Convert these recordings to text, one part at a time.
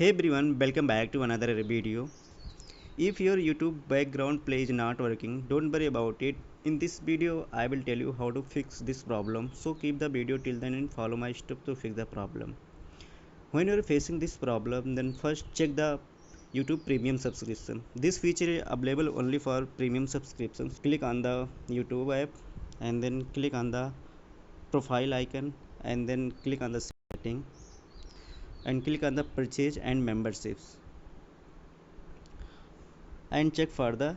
Hey everyone, welcome back to another video. If your YouTube background play is not working, don't worry about it. In this video, I will tell you how to fix this problem. So keep the video till then and follow my step to fix the problem. When you are facing this problem, then first check the YouTube premium subscription. This feature is available only for premium subscriptions. Click on the YouTube app and then click on the profile icon and then click on the setting and click on the purchase and memberships and check for the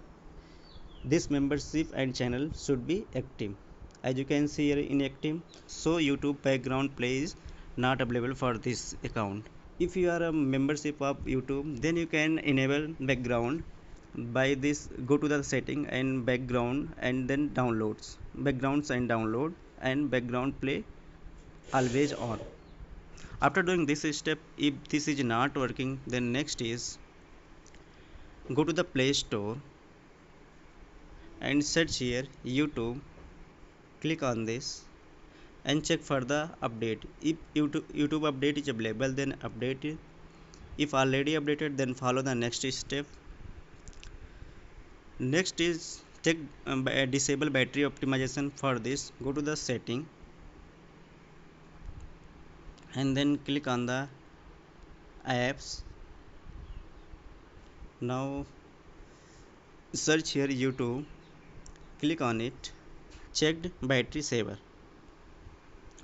this membership and channel should be active. As you can see here, inactive, so YouTube background play is not available for this account. If you are a membership of YouTube, then you can enable background by this. Go to the setting and background and then backgrounds and download and background play always on. After doing this step, if this is not working, then next is go to the Play Store and search here YouTube. Click on this and check for the update. If YouTube update is available, then update it. If already updated, then follow the next step. Next is check disable battery optimization. For this, go to the setting and then click on the apps. Now search here YouTube, click on it, checked battery saver.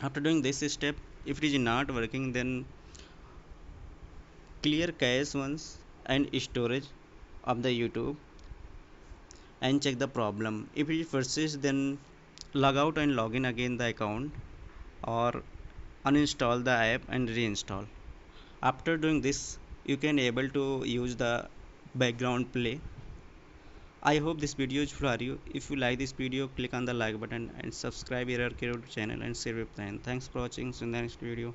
After doing this step, if it is not working, then clear cache once and storage of the YouTube and check the problem. If it persists, then log out and log in again the account or uninstall the app and reinstall. After doing this, you can able to use the background play. I hope this video is for you. If you like this video, click on the like button and subscribe here our channel and share with friends. Thanks for watching. See you in the next video.